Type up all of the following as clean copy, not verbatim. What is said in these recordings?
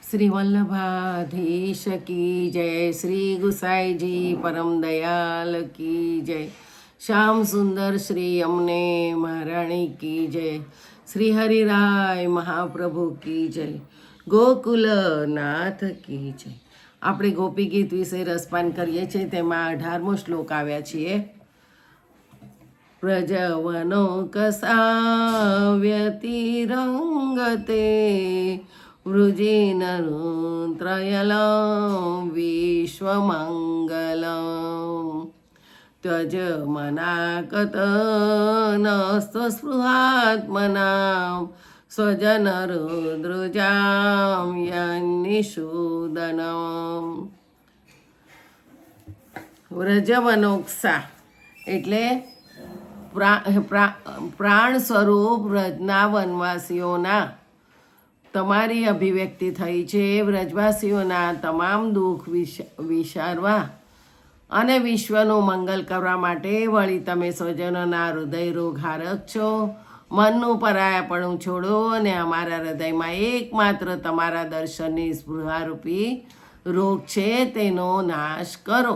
શ્રી વલ્લભાધીશ કી જય, શ્રી ગુસાઈજી પરમ દયાલ કી જય, શ્યામ સુંદર શ્રી અમને મહારાણી કી જય, શ્રી હરિરાય મહાપ્રભુ કી જય, ગોકુલનાથ કી જય. આપણે ગોપી ગીત વિશે રસપાન કરીએ છીએ. તેમાં 18મો શ્લોક આવ્યા છીએ. પ્રજવનો કસાવ્યતિરંગતે વૃજિનૃત્રયલં વિશ્વમંગલં ત્યજ મનાકતનસ્વસ્પૃહાત્મનાં સ્વજનરુદ્રુજાં યન્નિષૂદનમ. વ્રજવનોક્ષા એટલે પ્રાણ સ્વરૂપ વ્રજના વનવાસીઓના તમારી અભિવ્યક્તિ થઈ છે. વ્રજવાસીઓના તમામ દુઃખ વિસારવા અને વિશ્વનું મંગલ કરવા માટે વળી તમે સ્વજનોના હૃદય રોગહારક છો. મનનું પરાયાપણું છોડો અને અમારા હૃદયમાં એકમાત્ર તમારા દર્શનની સ્પૃહારૂપી રોગ છે તેનો નાશ કરો.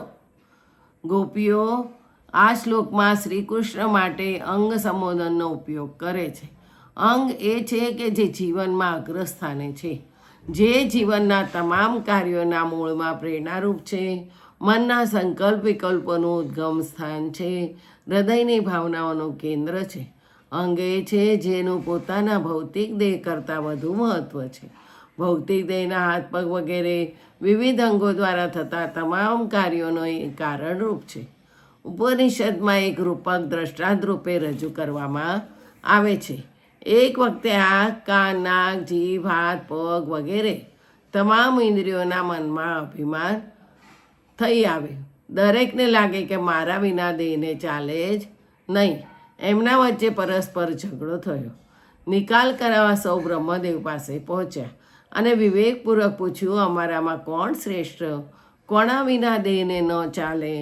ગોપીઓ આ શ્લોકમાં શ્રી કૃષ્ણ માટે અંગ સંબોધનનો ઉપયોગ કરે છે. અંગ એ છે કે જે જીવનમાં અગ્રસ્થાને છે, જે જીવનના તમામ કાર્યોના મૂળમાં પ્રેરણારૂપ છે, મનના સંકલ્પ વિકલ્પોનું ઉદ્ગમ સ્થાન છે, હૃદયની ભાવનાઓનું કેન્દ્ર છે. અંગ એ છે જેનું પોતાના ભૌતિક દેહ કરતાં વધુ મહત્ત્વ છે. ભૌતિક દેહના હાથ પગ વગેરે વિવિધ અંગો દ્વારા થતા તમામ કાર્યોનો એ કારણરૂપ છે. ઉપનિષદમાં એક રૂપક દ્રષ્ટાંત રૂપે રજૂ કરવામાં આવે છે. એક વખતે આંખ, કાન, નાક, જીભ, હાથ, પગ વગેરે તમામ ઇન્દ્રિયોના મનમાં અભિમાન થઈ આવે. દરેકને લાગે કે મારા વિના દેહને ચાલે જ નહીં. એમના વચ્ચે પરસ્પર ઝઘડો થયો. નિકાલ કરાવવા સૌ બ્રહ્મદેવ પાસે પહોંચ્યા અને વિવેકપૂર્વક પૂછ્યું, અમારામાં કોણ શ્રેષ્ઠ? કોના વિના દેહને ન ચાલે?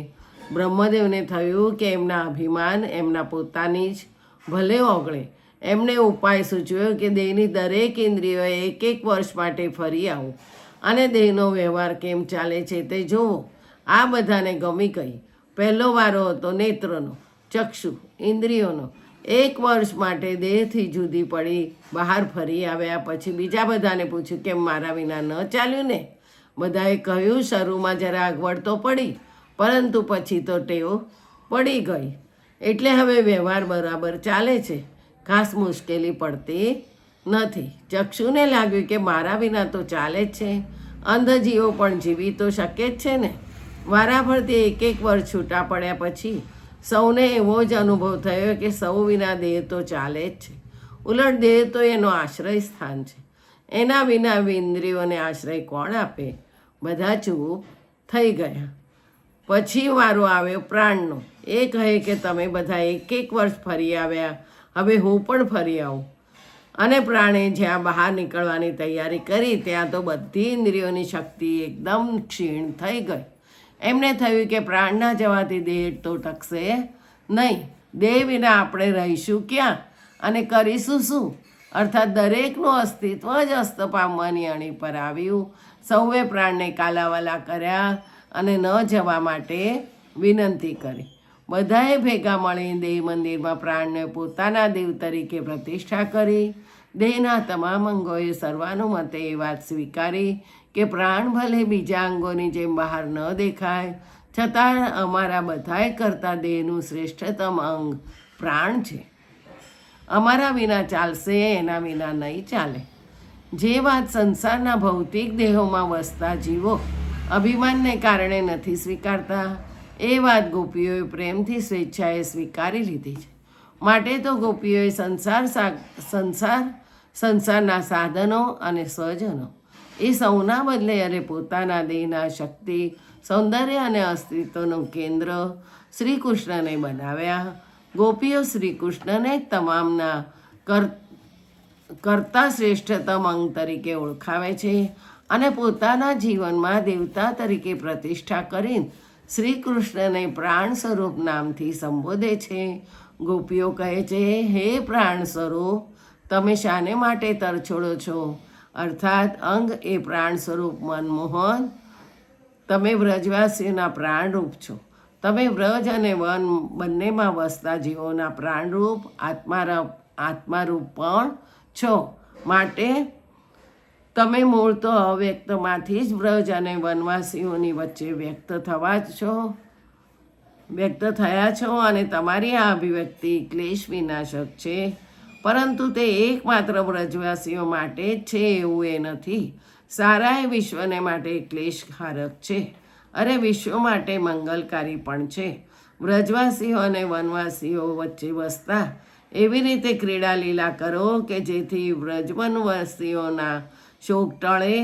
બ્રહ્મદેવને થયું કે એમના અભિમાન એમના પોતાની જ ભલે ઓગળે. એમણે ઉપાય સૂચવ્યો કે દેહની દરેક ઇન્દ્રિયોએ એક વર્ષ માટે ફરી આવો અને દેહનો વ્યવહાર કેમ ચાલે છે તે જુઓ. આ બધાને ગમી ગઈ. પહેલો વારો હતો નેત્રનો, ચક્ષુ ઇન્દ્રિયોનો. 1 વર્ષ માટે દેહથી જુદી પડી બહાર ફરી આવ્યા પછી બીજા બધાને પૂછ્યું, કેમ મારા વિના ન ચાલ્યું ને? બધાએ કહ્યું, શરૂમાં જરા અગવડ તો પડી, પરંતુ પછી તો ટેવ પડી ગઈ, એટલે હવે વ્યવહાર બરાબર ચાલે છે, ખાસ મુશ્કેલી પડતી નથી. ચક્ષુને લાગ્યું કે મારા વિના તો ચાલે જ છે, અંધ જીવો પણ જીવી તો શકે જ છે ને. વારાફરતી 1 વર્ષ છૂટા પડ્યા પછી સૌને એવો જ અનુભવ થયો કે સૌ વિના દેહ તો ચાલે જ છે. ઉલટ દેહ તો એનો આશ્રય સ્થાન છે. એના વિના ઇન્દ્રિયોને આશ્રય કોણ આપે? બધા ચૂપ થઈ ગયા. પછી વારો આવ્યો પ્રાણનો. એ કહે કે તમે બધા 1 વર્ષ ફરી આવ્યા, હવે હું પણ ફરી આવું. અને પ્રાણે જ્યાં બહાર નીકળવાની તૈયારી કરી ત્યાં તો બધી ઇન્દ્રિયોની શક્તિ એકદમ ક્ષીણ થઈ ગઈ. એમને થયું કે પ્રાણના જવાથી દેહ તો ટકશે નહીં. દેહ વિના આપણે રહીશું ક્યાં અને કરીશું શું? અર્થાત દરેકનું અસ્તિત્વ જ અસ્ત પામવાની અણી પર આવ્યું. સૌએ પ્રાણને કાલાવાલા કર્યા અને ન જવા માટે વિનંતી કરી. બધાએ ભેગા મળી દેહ મંદિરમાં પ્રાણને પોતાના દેવ તરીકે પ્રતિષ્ઠા કરી. દેહના તમામ અંગોએ સર્વાનુમતે એ વાત સ્વીકારી કે પ્રાણ ભલે બીજા અંગોની જેમ બહાર ન દેખાય, છતાં અમારા બધાએ કરતાં દેહનું શ્રેષ્ઠતમ અંગ પ્રાણ છે. અમારા વિના ચાલશે, એના વિના નહીં ચાલે. જે વાત સંસારના ભૌતિક દેહોમાં વસતા જીવો અભિમાનને કારણે નથી સ્વીકારતા, એ વાત ગોપીઓએ પ્રેમથી સ્વેચ્છાએ સ્વીકારી લીધી છે. માટે તો ગોપીઓએ સંસારના સાધનો અને સ્વજનો એ સૌના બદલે અરે પોતાના દેહના શક્તિ, સૌંદર્ય અને અસ્તિત્વનું કેન્દ્ર શ્રી કૃષ્ણને બનાવ્યા. ગોપીઓ શ્રી કૃષ્ણને તમામના કરતા શ્રેષ્ઠતમ અંગ તરીકે ઓળખાવે છે અને પોતાના જીવનમાં દેવતા તરીકે પ્રતિષ્ઠા કરીને શ્રી કૃષ્ણને પ્રાણ સ્વરૂપ નામથી સંબોધે છે. ગોપીઓ કહે છે, હે પ્રાણ સ્વરૂપ, તમે શાને માટે તરછોડો છો અર્થાત અંગ એ પ્રાણ સ્વરૂપ મનમોહન. તમે વ્રજવાસીઓના પ્રાણરૂપ છો. તમે વ્રજ અને વન બંનેમાં વસતા જીવોના પ્રાણરૂપ આત્મારૂપ પણ છો. માટે તમે મૂળ તો અવ્યક્તમાંથી જ વ્રજ અને વનવાસીઓની વચ્ચે વ્યક્ત થયા છો અને તમારી આ અભિવ્યક્તિ ક્લેશ વિનાશક છે. પરંતુ તે એકમાત્ર વ્રજવાસીઓ માટે જ છે એવું એ નથી. સારા એ વિશ્વને માટે ક્લેશકારક છે. અરે વિશ્વ માટે મંગલકારી પણ છે. વ્રજવાસીઓ અને વનવાસીઓ વચ્ચે વસતા એવી રીતે ક્રીડા લીલા કરો કે જેથી વ્રજવનવાસીઓના શોક ટળે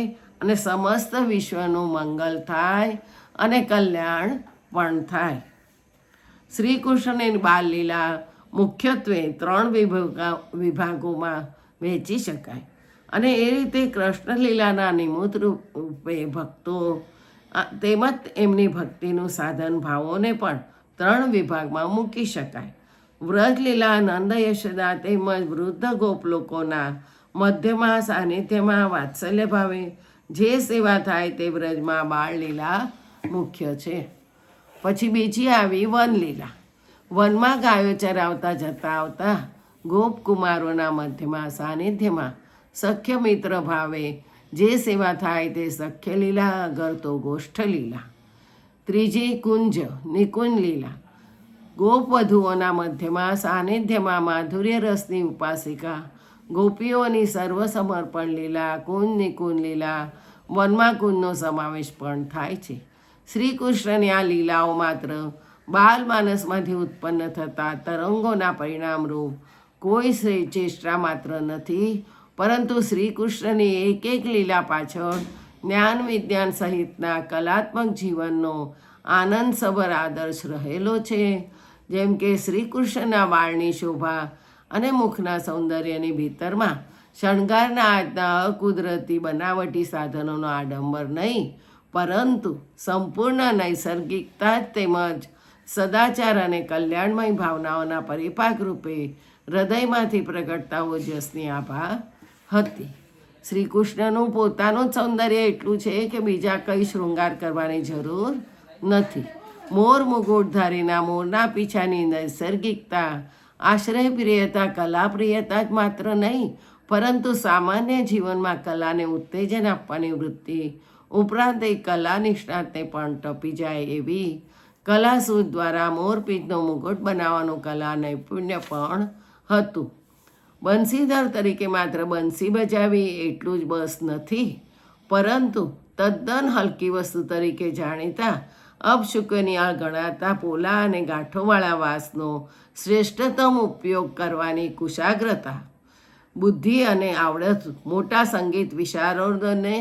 અને સમસ્ત વિશ્વનું મંગલ થાય અને કલ્યાણ પણ થાય. શ્રી કૃષ્ણની બાલલીલા મુખ્યત્વે 3 વિભાગોમાં વહેંચી શકાય અને એ રીતે કૃષ્ણલીલાના નિમિત્ત રૂપે ભક્તો તેમજ એમની ભક્તિનું સાધન ભાવોને પણ 3 વિભાગમાં મૂકી શકાય. વ્રજલીલા નંદ યશોદા તેમજ વૃદ્ધ ગોપલોકોના મધ્યમાં સાનિધ્યમાં વાત્સલ્ય ભાવે જે સેવા થાય તે વ્રજમાં બાળલીલા મુખ્ય છે. પછી બીજી આવી વનલીલા. વનમાં ગાયો ચરાવતા જતા આવતા ગોપકુમારોના મધ્યમાં સાનિધ્યમાં સખ્ય મિત્ર ભાવે જે સેવા થાય તે સખ્ય લીલા, અગર તો ગોષ્ઠ લીલા. ત્રીજી નિકુંજ લીલા. ગોપવધુઓના મધ્યમાં સાનિધ્યમાં માધુર્ય રસની ઉપાસિકા ગોપીઓની સર્વસમર્પણ લીલા, નિકુંજ લીલા. વનમાં કુંજનો સમાવેશ પણ થાય છે. શ્રી કૃષ્ણની આ લીલાઓ માત્ર બાલ માનસમાંથી ઉત્પન્ન થતા તરંગોના પરિણામરૂપ કોઈ ચેષ્ટા માત્ર નથી, પરંતુ શ્રી કૃષ્ણની એક એક લીલા પાછળ જ્ઞાન વિજ્ઞાન સહિતના કલાત્મક જીવનનો આનંદસભર આદર્શ રહેલો છે. જેમ કે શ્રી કૃષ્ણના વાળની શોભા અને મુખના સૌંદર્યની ભીતરમાં શણગારના આજના અકુદરતી બનાવટી સાધનોનો આડંબર નહીં, પરંતુ સંપૂર્ણ નૈસર્ગિકતા તેમજ સદાચાર અને કલ્યાણમય ભાવનાઓના પરિપાક રૂપે હૃદયમાંથી પ્રગટતા ઓજસની આભા હતી. શ્રી કૃષ્ણનું પોતાનું જ સૌંદર્ય એટલું છે કે બીજા કંઈ શૃંગાર કરવાની જરૂર નથી. મોર મુગુટધારીના મોરના પીછાની નૈસર્ગિકતા, આશ્રયપ્રિયતા, કલાપ્રિયતા જ માત્ર નહીં, પરંતુ સામાન્ય જીવનમાં કલાને ઉત્તેજન આપવાની વૃત્તિ ઉપરાંત એક કલા નિષ્ણાતને પણ ટપી જાય એવી કલાસૂઝ દ્વારા મોરપીંછનો મુગટ બનાવવાનું કલા નૈપુણ્ય પણ હતું. બંસીધર તરીકે માત્ર બંસી બજાવી એટલું જ બસ નથી, પરંતુ તદ્દન હલકી વસ્તુ તરીકે જાણીતા અપશુકનીય ગણાતા પોલા અને ગાંઠોવાળા વાંસનો શ્રેષ્ઠતમ ઉપયોગ કરવાની કુશાગ્રતા, બુદ્ધિ અને આવડત, મોટા સંગીત વિશારદોને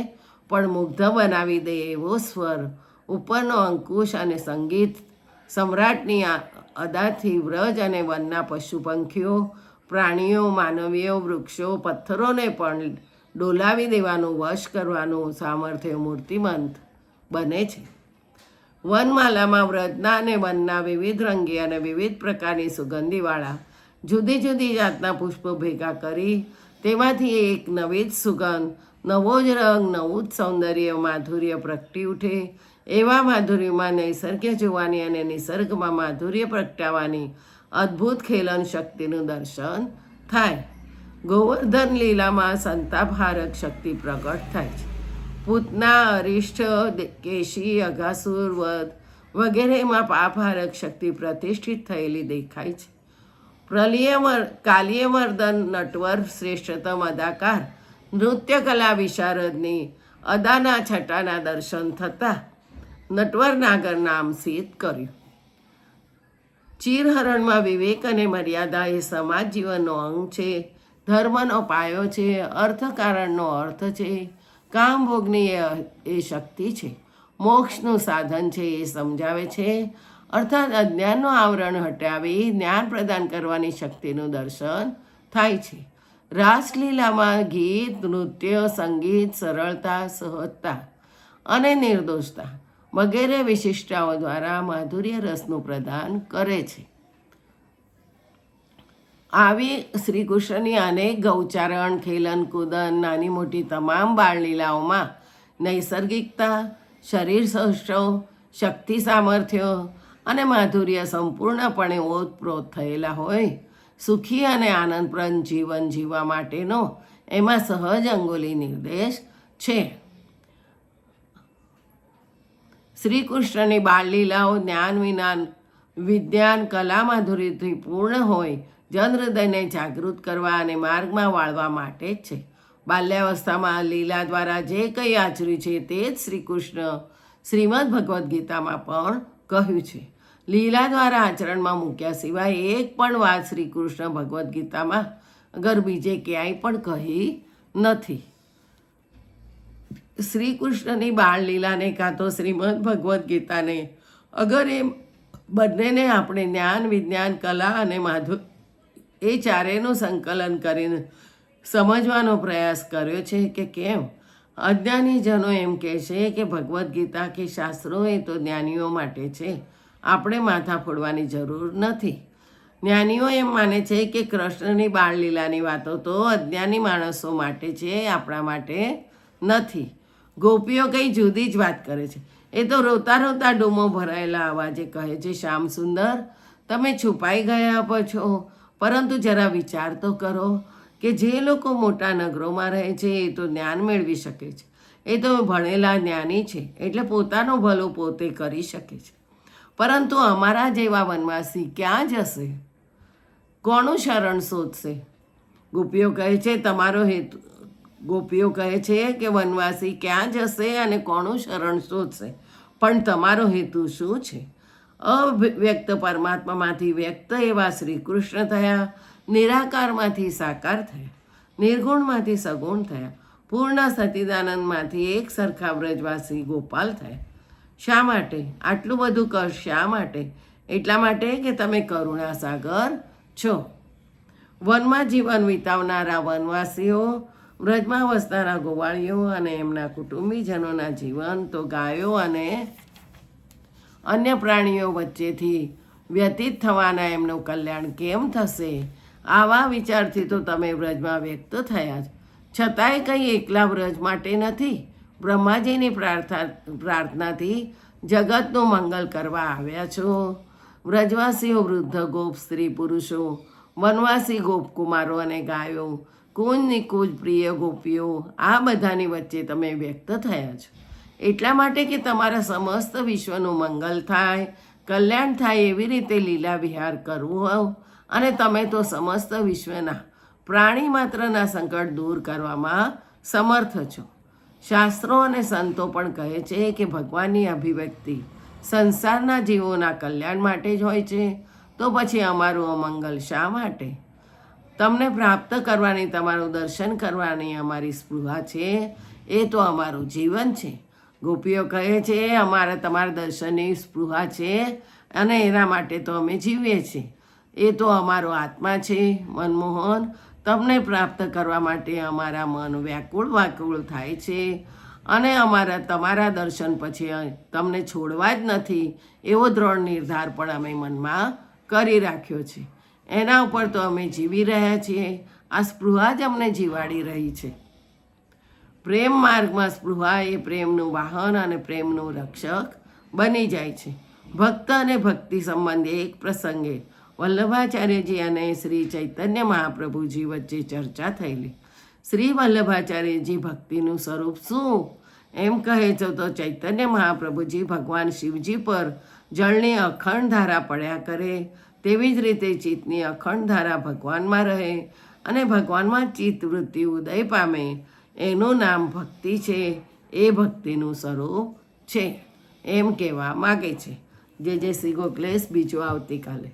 પણ મુગ્ધ બનાવી દે એવો સ્વર, ઉપરનો અંકુશ અને સંગીત સમ્રાટની અદાથી વ્રજ અને વનના પશુ પંખીઓ, પ્રાણીઓ, માનવીઓ, વૃક્ષો, પથ્થરોને પણ ડોલાવી દેવાનું, વશ કરવાનું સામર્થ્ય મૂર્તિમંત બને છે. વનમાલામાં વ્રજના અને વનના વિવિધ રંગી અને વિવિધ પ્રકારની સુગંધીવાળા જુદી જુદી જાતના પુષ્પો ભેગા કરી તેમાંથી એક નવી જ સુગંધ, નવો જ રંગ, નવું જ સૌંદર્ય, માધુર્ય પ્રગટી ઉઠે. એવા માધુર્યમાં નૈસર્ગ્ય જોવાની અને નિસર્ગમાં માધુર્ય પ્રગટાવવાની અદ્ભુત ખેલન શક્તિનું દર્શન થાય. ગોવર્ધન લીલામાં સંતાપહારક શક્તિ પ્રગટ થાય છે. પૂતના, અરિષ્ઠ, કેશી, અઘાસુર વધ વગેરેમાં પાપહારક શક્તિ પ્રતિષ્ઠિત થયેલી દેખાય છે. કાલિયમર્દન નટવર શ્રેષ્ઠતમ અદાકાર નૃત્ય કલા વિશારદની અદાના છટાના દર્શન થતાં નટવર નાગર નામ સિદ્ધ કર્યું. ચીરહરણમાં વિવેક અને મર્યાદા એ સમાજ જીવનનો અંગ છે, ધર્મનો પાયો છે, અર્થકારણનો અર્થ છે, કામભોગની એ શક્તિ છે, મોક્ષનું સાધન છે એ સમજાવે છે. અર્થાત અજ્ઞાનનું આવરણ હટાવી જ્ઞાન પ્રદાન કરવાની શક્તિનું દર્શન થાય છે. રાસલીલામાં ગીત, નૃત્ય, સંગીત સરળતા, સહજતા અને નિર્દોષતા વગેરે વિશિષ્ટતાઓ દ્વારા માધુર્ય રસનું પ્રદાન કરે છે. આવી શ્રી કૃષ્ણની અનેક ગૌચારણ ખેલન કૂદન નાની મોટી તમામ બાળલીલાઓમાં નૈસર્ગિકતા, શરીર સૌષ્ઠવ, શક્તિ સામર્થ્ય અને માધુર્ય સંપૂર્ણપણે ઓતપ્રોત થયેલા હોય સુખી અને આનંદપ્રદ જીવન જીવવા માટેનો એમાં સહજ અંગોલી નિર્દેશ છે. શ્રી કૃષ્ણની બાળલીલાઓ જ્ઞાન વિજ્ઞાન કલા માધુર્યથી પૂર્ણ હોય જનહૃદયને જાગૃત કરવા અને માર્ગમાં વાળવા માટે જ છે. બાલ્યાવસ્થામાં લીલા દ્વારા જે કંઈ આચર્યું છે તે જ શ્રી કૃષ્ણ શ્રીમદ ભગવદ્ ગીતામાં પણ કહ્યું છે. લીલા દ્વારા આચરણમાં મૂક્યા સિવાય એક પણ વાત શ્રી કૃષ્ણ ભગવદ્ ગીતામાં અગર બીજે ક્યાંય પણ કહી નથી. શ્રી કૃષ્ણની બાળલીલાને કાં તો શ્રીમદ ભગવદ્ ગીતાને અગર એ બંનેને આપણે જ્ઞાન વિજ્ઞાન કલા અને એ ચારેયનું સંકલન કરીને સમજવાનો પ્રયાસ કર્યો છે કે કેમ. અજ્ઞાનીજનો એમ કહે છે કે ભગવદ્ ગીતા કે શાસ્ત્રો એ તો જ્ઞાનીઓ માટે છે, આપણે માથા ફોડવાની જરૂર નથી. જ્ઞાનીઓ એમ માને છે કે કૃષ્ણની બાળલીલાની વાતો તો અજ્ઞાની માણસો માટે છે, આપણા માટે નથી. ગોપીઓ કંઈ જુદી જ વાત કરે છે. એ તો રોતા રોતા ડૂમો ભરાયેલા અવાજે કહે છે, શ્યામ સુંદર તમે છુપાઈ ગયા છો, પરંતુ જરા વિચાર તો કરો કે જે લોકો મોટા નગરોમાં રહે છે એ તો જ્ઞાન મેળવી શકે છે, એ તો ભણેલા જ્ઞાની છે, એટલે પોતાનું ભલું પોતે કરી શકે છે. પરંતુ અમારા જેવા વનવાસી ક્યાં જશે? કોનું શરણ શોધશે? ગોપીઓ કહે છે તમારો હેતુ ગોપીઓ કહે છે કે વનવાસી ક્યાં જશે અને કોનું શરણ શોધશે, પણ તમારો હેતુ શું છે? અવ્યક્ત પરમાત્મામાંથી વ્યક્ત એવા શ્રી કૃષ્ણ થયા, નિરાકારમાંથી સાકાર થયા, નિર્ગુણમાંથી સગુણ થયા, પૂર્ણ સતીદાનંદમાંથી એક સરખા વ્રજવાસી ગોપાલ થયા. શા માટે આટલું બધું કર? શા માટે? એટલા માટે કે તમે કરુણા સાગર છો. વનમાં જીવન વિતાવનારા વનવાસીઓ, વ્રજમાં વસનારા ગોવાળીઓ અને એમના કુટુંબીજનોના જીવન તો ગાયો અને અન્ય પ્રાણીઓ વચ્ચેથી વ્યતીત થવાના એમનું કલ્યાણ કેમ થશે? આવા વિચારથી તો તમે વ્રજમાં વ્યક્ત થયા જ, છતાંય કંઈ એકલા વ્રજ માટે નથી. બ્રહ્માજીની પ્રાર્થનાથી જગતનું મંગલ કરવા આવ્યા છો. વ્રજવાસીઓ વૃદ્ધ ગોપ સ્ત્રી પુરુષો, વનવાસી ગોપકુમારો અને ગાયો, કુંજની કુંજ પ્રિય ગોપીઓ, આ બધાની વચ્ચે તમે વ્યક્ત થયા છો. એટલા માટે કે તમારા સમસ્ત વિશ્વનું મંગલ થાય, કલ્યાણ થાય એવી રીતે લીલા વિહાર કરવું હોય, અને તમે તો સમસ્ત વિશ્વના પ્રાણી માત્રના સંકટ દૂર કરવામાં સમર્થ છો. શાસ્ત્રો અને સંતો પણ કહે છે કે ભગવાનની અભિવ્યક્તિ સંસારના જીવોના કલ્યાણ માટે જ હોય છે, તો પછી અમારું અમંગલ શા માટે? તમને પ્રાપ્ત કરવાની, તમારું દર્શન કરવાની અમારી સ્પૃહા છે, એ તો અમારું જીવન છે. ગોપીઓ કહે છે અમારે તમારા દર્શનની સ્પૃહા છે અને એના માટે તો અમે જીવીએ છીએ. એ તો અમારો આત્મા છે. મનમોહન, તમને પ્રાપ્ત કરવા માટે અમારા મન વ્યાકુળ થાય છે અને તમારા દર્શન પછી તમને છોડવા જ નથી એવો દ્રઢ નિર્ધાર પણ અમે મનમાં કરી રાખ્યો છે. એના ઉપર તો અમે જીવી રહ્યા છીએ. આ સ્પૃહા જ અમને જીવાડી રહી છે. પ્રેમ માર્ગમાં સ્પૃહા એ પ્રેમનું વાહન અને પ્રેમનું રક્ષક બની જાય છે. ભક્ત અને ભક્તિ સંબંધે એક પ્રસંગે વલ્લભાચાર્યજી અને શ્રી ચૈતન્ય મહાપ્રભુજી વચ્ચે ચર્ચા થયેલી. શ્રી વલ્લભાચાર્યજી ભક્તિનું સ્વરૂપ શું એમ કહે છે તો ચૈતન્ય મહાપ્રભુજી ભગવાન શિવજી પર જળની અખંડ ધારા પડ્યા કરે તેવી જ રીતે ચિત્તની અખંડ ધારા ભગવાનમાં રહે અને ભગવાનમાં ચિત્ત વૃત્તિ ઉદય પામે, એનું નામ ભક્તિ છે. એ ભક્તિનું સ્વરૂપ છે એમ કહેવા માગે છે. જે શ્રી ગોખલેશ બીજો આવતીકાલે.